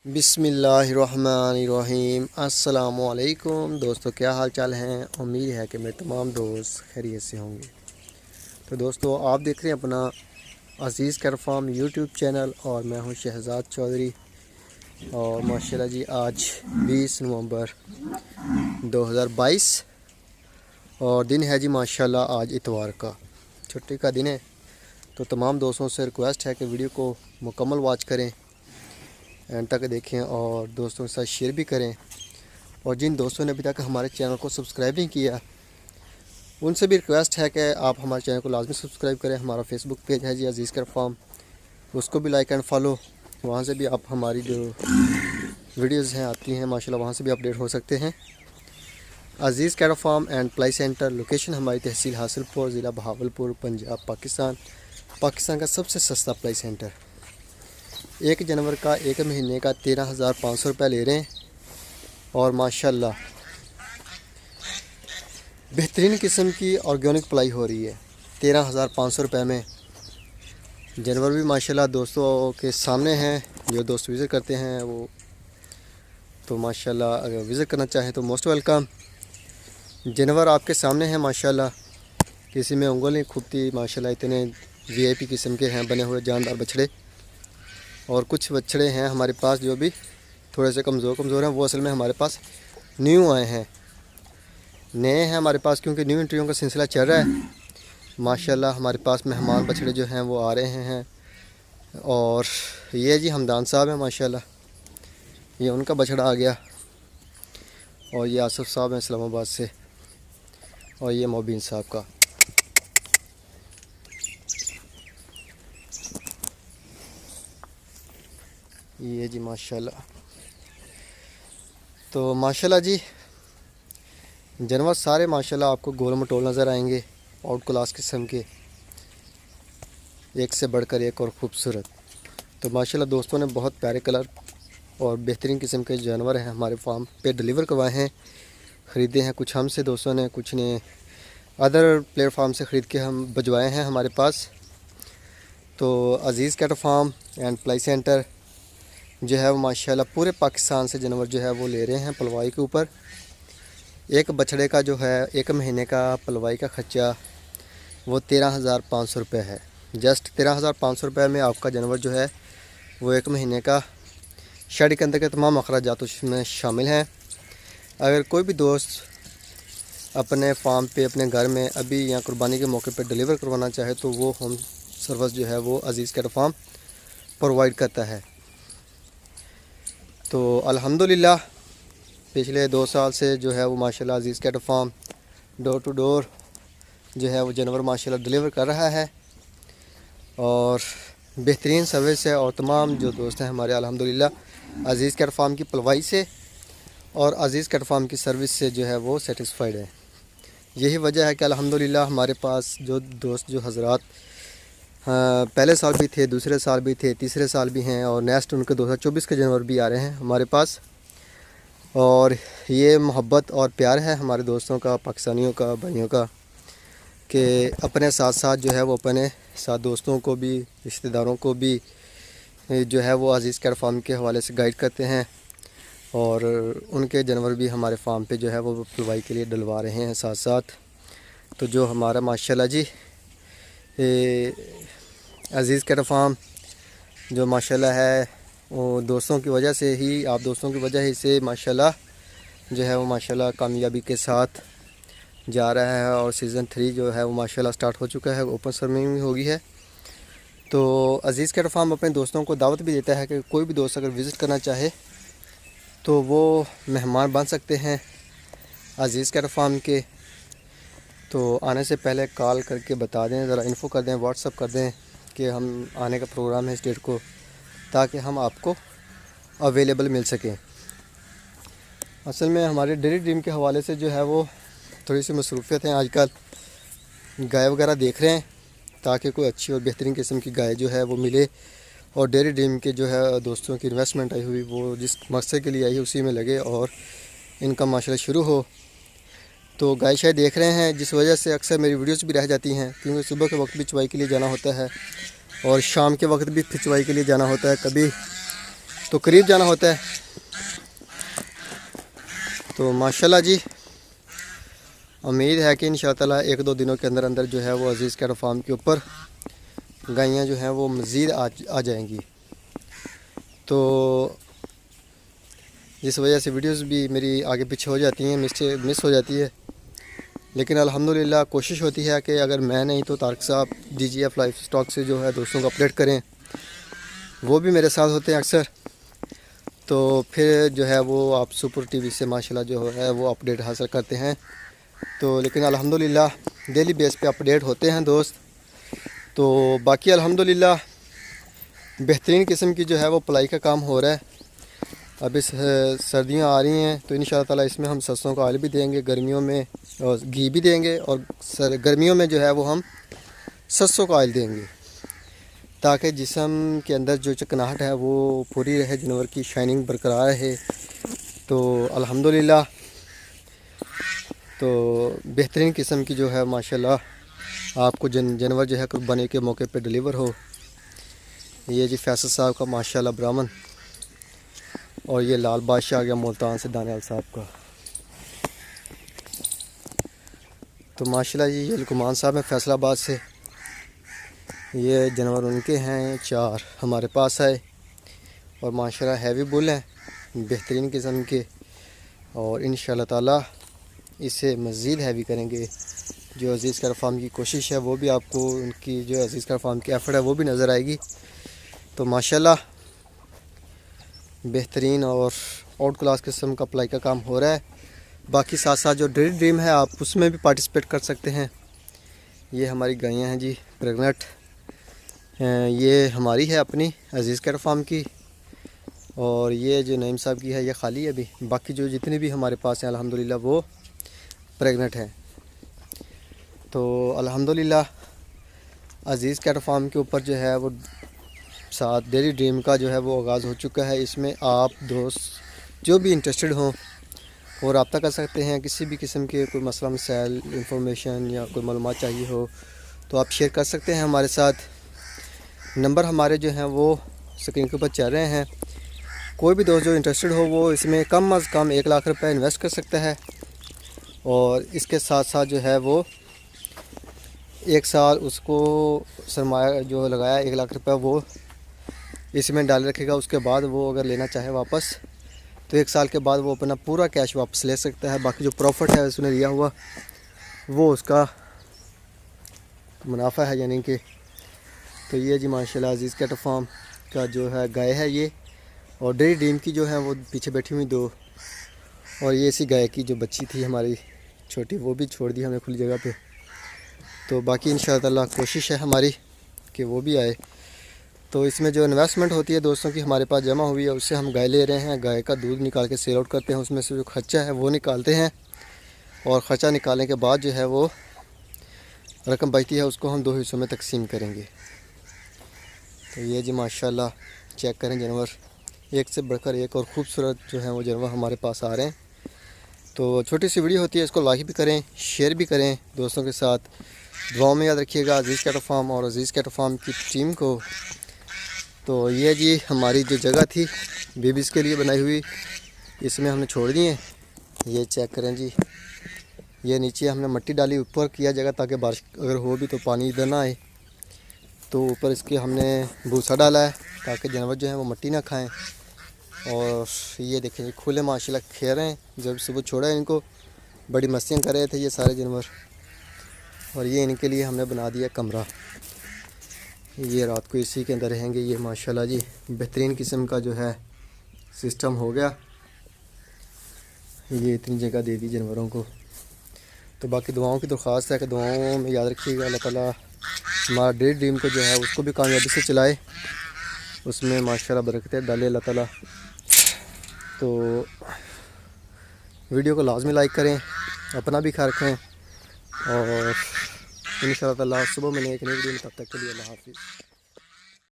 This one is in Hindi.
बिस्मिल्लाहिर्रहमानिर्रहीम। अस्सलामुअलैकुम दोस्तों, क्या हाल चाल हैं। उम्मीद है कि मेरे तमाम दोस्त खैरियत से होंगे। तो दोस्तों, आप देख रहे हैं अपना अज़ीज़ कैट फार्म यूट्यूब चैनल और मैं हूं शहजाद चौधरी। और माशाल्लाह जी, आज 20 नवंबर 2022 और दिन है जी माशाल्लाह आज इतवार का, छुट्टी का दिन है। तो तमाम दोस्तों से रिक्वेस्ट है कि वीडियो को मुकम्मल वॉच करें, एंड तक देखें और दोस्तों के साथ शेयर भी करें। और जिन दोस्तों ने अभी तक हमारे चैनल को सब्सक्राइब नहीं किया, उनसे भी रिक्वेस्ट है कि आप हमारे चैनल को लाजमी सब्सक्राइब करें। हमारा फेसबुक पेज है जी अज़ीज़ कैट फार्म, उसको भी लाइक एंड फॉलो, वहाँ से भी आप हमारी जो वीडियोज़ हैं आती हैं माशाल्लाह, वहाँ से भी अपडेट हो सकते हैं। Aziz cat farm and ply centre, location हमारी तहसील हासिलपुर, ज़िला बहावलपुर, पंजाब, पाकिस्तान का सबसे सस्ता प्लाई सेंटर। एक जानवर का एक महीने का 13,500 रुपये ले रहे हैं और माशाल्लाह बेहतरीन किस्म की ऑर्गेनिक पलाई हो रही है 13,500 रुपये में। जानवर भी माशाल्लाह दोस्तों के सामने हैं, जो दोस्त विज़िट करते हैं वो तो माशाल्लाह अगर विज़िट करना चाहें तो मोस्ट वेलकम। जानवर आपके सामने हैं माशाल्लाह, किसी में उंगल नहीं खुदती माशाल्लाह। इतने वीआईपी किस्म के हैं बने हुए जानदार बछड़े, और कुछ बछड़े हैं हमारे पास जो भी थोड़े से कमज़ोर हैं, वो असल में हमारे पास न्यू आए हैं, नए हैं हमारे पास, क्योंकि न्यू एंट्रियों का सिलसिला चल रहा है माशाल्लाह। हमारे पास मेहमान बछड़े जो हैं वो आ रहे हैं। और ये जी हमदान साहब हैं माशाल्लाह, ये उनका बछड़ा आ गया। और ये आसिफ साहब हैं इस्लामाबाद से, और ये मोबिन साहब का। ये जी माशाल्लाह। तो माशाल्लाह जी जानवर सारे माशाल्लाह आपको गोल मटोल नज़र आएंगे, आउट क्लास किस्म के, एक से बढ़कर एक और ख़ूबसूरत। तो माशाल्लाह दोस्तों ने बहुत प्यारे कलर और बेहतरीन किस्म के जानवर हैं हमारे फार्म पे डिलीवर करवाए हैं, ख़रीदे हैं। कुछ हमसे दोस्तों ने, कुछ ने अदर प्लेटफार्म से ख़रीद के हम भिजवाए हैं हमारे पास। तो Aziz cat farm and ply centre जो है वो माशाल्लाह पूरे पाकिस्तान से जानवर जो है वो ले रहे हैं पलवाई के ऊपर। एक बछड़े का जो है एक महीने का पलवाई का ख़र्चा वो 13,500 रुपये है। जस्ट 13,500 रुपये में आपका जानवर जो है वो एक महीने का शेड के अंदर के तमाम अखराजात उसमें शामिल हैं। अगर कोई भी दोस्त अपने फार्म पे, अपने घर में अभी या कुर्बानी के मौके पर डिलीवर करवाना चाहे तो वो होम सर्विस जो है वो अज़ीज़ कैट फार्म प्रोवाइड करता है। तो अल्हम्दुलिल्लाह पिछले 2 साल से जो है वो माशाल्लाह Aziz cat farm door to door जो है वो जानवर माशाल्लाह डिलीवर कर रहा है, और बेहतरीन सर्विस है। और तमाम जो दोस्त हैं हमारे अल्हम्दुलिल्लाह अज़ीज़ कैट फार्म की पलवाई से और अज़ीज़ कैट फार्म की सर्विस से जो है वो सेटिस्फाइड है। यही वजह है कि अल्हम्दुलिल्लाह हमारे पास जो दोस्त, जो हज़रात पहले साल भी थे, दूसरे साल भी थे, तीसरे साल भी हैं, और नेक्स्ट उनके 2024 के जानवर भी आ रहे हैं हमारे पास। और ये मोहब्बत और प्यार है हमारे दोस्तों का, पाकिस्तानियों का, भाइयों का, कि अपने साथ साथ जो है वो अपने साथ दोस्तों को भी, रिश्तेदारों को भी जो है वो अज़ीज़ कैट फार्म के हवाले से गाइड करते हैं, और उनके जानवर भी हमारे फार्म पे जो है वो पलवाई के लिए डलवा रहे हैं साथ साथ। तो जो हमारा माशाल्लाह जी अज़ीज़ कैट फार्म जो माशाल्लाह है वो दोस्तों की वजह से ही, आप दोस्तों की वजह ही से माशाल्लाह जो है वो माशाल्लाह कामयाबी के साथ जा रहा है। और सीज़न 3 जो है वो माशाल्लाह स्टार्ट हो चुका है, ओपन सर्विंग हो गई है। तो अज़ीज़ कैट फार्म अपने दोस्तों को दावत भी देता है कि कोई भी दोस्त अगर विज़िट करना चाहे तो वो मेहमान बन सकते हैं अज़ीज़ कैट फार्म के। तो आने से पहले कॉल करके बता दें, ज़रा इन्फो कर दें, व्हाट्सअप कर दें कि हम आने का प्रोग्राम है इस डेट को, ताकि हम आपको अवेलेबल मिल सकें। असल में हमारे डेयरी ड्रीम के हवाले से जो है वो थोड़ी सी मसरूफ़ियत हैं आजकल, गाय वगैरह देख रहे हैं ताकि कोई अच्छी और बेहतरीन किस्म की गाय जो है वो मिले, और डेयरी ड्रीम के जो है दोस्तों की इन्वेस्टमेंट आई हुई वो जिस मकसद के लिए आई है उसी में लगे और इनका माशाल्लाह शुरू हो। तो गाय शायद देख रहे हैं, जिस वजह से अक्सर मेरी वीडियोस भी रह जाती हैं, क्योंकि सुबह के वक्त भी चवाई के लिए जाना होता है और शाम के वक्त भी चवाई के लिए जाना होता है। कभी तो करीब जाना होता है। तो माशाल्लाह जी, उम्मीद है कि इंशाअल्लाह ताला 1-2 दिनों के अंदर अंदर जो है वो अजीज़ कैटल फार्म के ऊपर गायें जो हैं वो मज़ीद आ जाएंगी। तो जिस वजह से वीडियोस भी मेरी आगे पीछे हो जाती हैं, मिस हो जाती है, लेकिन अल्हम्दुलिल्लाह कोशिश होती है कि अगर मैं नहीं तो तारिक साहब DGF लाइफ स्टॉक से जो है दोस्तों को अपडेट करें। वो भी मेरे साथ होते हैं अक्सर, तो फिर जो है वो आप सुपर टीवी से माशाल्लाह जो है वो अपडेट हासिल करते हैं। तो लेकिन अल्हम्दुलिल्लाह डेली बेस पे अपडेट होते हैं दोस्त। तो बाकी अल्हम्दुलिल्लाह बेहतरीन किस्म की जो है वो पलाई का काम हो रहा है। अब इस सर्दियाँ आ रही हैं तो इंशाअल्लाह ताला इसमें हम सरसों का ऑयल भी देंगे, गर्मियों में और घी भी देंगे, और गर्मियों में जो है वो हम सरसों का ऑयल देंगे, ताकि जिस्म के अंदर जो चिकनाहट है वो पूरी रहे, जानवर की शाइनिंग बरकरार रहे। तो अल्हम्दुलिल्लाह तो बेहतरीन किस्म की जो है माशाल्लाह आपको जानवर जो है कुर्बानी के मौके पे डिलीवर हो। ये जी फैसल साहब का माशाल्लाह ब्राह्मण, और ये लाल बादशाह आ गया मुल्तान से दानियाल साहब का। तो माशाल्लाह जी ये लुकमान साहब हैं फैसलाबाद से। ये जानवर उनके हैं 4 हमारे पास आए, और माशाल्लाह हैवी बुल हैं बेहतरीन किस्म के, और इंशाअल्लाह ताला इसे मज़ीद हैवी करेंगे। जो अजीज़ कैटल फार्म की कोशिश है वो भी आपको, उनकी जो अजीज़ कैटल फार्म की एफर्ट है वो भी नज़र आएगी। तो माशाल्लाह बेहतरीन और आउट क्लास किस्म का पलाई का काम हो रहा है। बाकी साथ साथ जो डेयरी ड्रीम है आप उसमें भी पार्टिसिपेट कर सकते हैं। ये हमारी गायें हैं जी प्रेगनेंट, ये हमारी है अपनी अजीज़ कैटल फार्म की, और ये जो नईम साहब की है ये खाली है अभी। बाकी जो जितनी भी हमारे पास हैं अल्हम्दुलिल्लाह वो प्रेगनेंट हैं। तो अल्हम्दुलिल्लाह अजीज़ कैटल फार्म के ऊपर जो है वो साथ डेयरी ड्रीम का जो है वो आगाज़ हो चुका है। इसमें आप दोस्त जो भी इंटरेस्टेड हों वो रब्ता कर सकते हैं। किसी भी किस्म के कोई मसला मसाइल इंफॉर्मेशन या कोई मालूमात चाहिए हो तो आप शेयर कर सकते हैं हमारे साथ। नंबर हमारे जो हैं वो स्क्रीन के ऊपर चल रहे हैं। कोई भी दोस्त जो इंटरेस्टेड हो वो इसमें कम अज़ कम 1 लाख रुपए इन्वेस्ट कर सकता है, और इसके साथ साथ जो है वो 1 साल उसको सरमाया जो लगाया 1 लाख रुपए वो इसमें डाल रखेगा। उसके बाद वो अगर लेना चाहे वापस तो 1 साल के बाद वो अपना पूरा कैश वापस ले सकता है। बाकी जो प्रॉफिट है उसने लिया हुआ वो उसका मुनाफा है, यानी कि। तो ये जी माशाल्लाह अजीज़ कैटल फार्म का जो है गाय है ये, और डेयरी ड्रीम की जो है वो पीछे बैठी हुई 2, और ये इसी गाय की जो बच्ची थी हमारी छोटी वो भी छोड़ दी हमने खुली जगह पे। तो बाकी इंशाअल्लाह कोशिश है हमारी कि वो भी आए। तो इसमें जो इन्वेस्टमेंट होती है दोस्तों की हमारे पास जमा हुई है, उससे हम गाय ले रहे हैं। गाय का दूध निकाल के सेल आउट करते हैं, उसमें से जो खर्चा है वो निकालते हैं, और ख़र्चा निकालने के बाद जो है वो रकम बचती है उसको हम 2 हिस्सों में तकसीम करेंगे। तो ये जी माशाल्लाह चेक करें जानवर, एक से बढ़कर एक और ख़ूबसूरत जो है वो जानवर हमारे पास आ रहे हैं। तो छोटी सी वीडियो होती है, इसको लाइक भी करें, शेयर भी करें दोस्तों के साथ। दुआओं में याद रखिएगा अजीज़ कैटल फार्म और अजीज़ कैटल फार्म की टीम को। तो ये जी हमारी जो जगह थी बेबीज़ के लिए बनाई हुई, इसमें हमने छोड़ दिए। ये चेक करें जी, ये नीचे हमने मिट्टी डाली, ऊपर किया जगह ताकि बारिश अगर हो भी तो पानी इधर ना आए। तो ऊपर इसके हमने भूसा डाला है ताकि जानवर जो हैं वो मिट्टी ना खाएं। और ये देखें खुले माशाल्लाह खेल रहे हैं। जब सुबह छोड़ा है इनको बड़ी मस्तियाँ कर रहे थे ये सारे जानवर, और ये इनके लिए हमने बना दिया कमरा। ये रात को इसी के अंदर रहेंगे। ये माशाल्लाह जी बेहतरीन किस्म का जो है सिस्टम हो गया। ये इतनी जगह दे दी जानवरों को। तो बाकी दुआओं की दरख्वास्त है कि दुआओं में याद रखिएगा, अल्लाह ताला हमारा डेयरी ड्रीम को जो है उसको भी कामयाबी से चलाए, उसमें माशाल्लाह बरकतें डाले अल्लाह ताला। तो वीडियो को लाजमी लाइक करें, अपना भी ख्याल रखें, और इंशाअल्लाह ताला सुबह मिलेंगे एक नई वीडियो में। तब तक के लिए अल्लाह हाफ़िज़।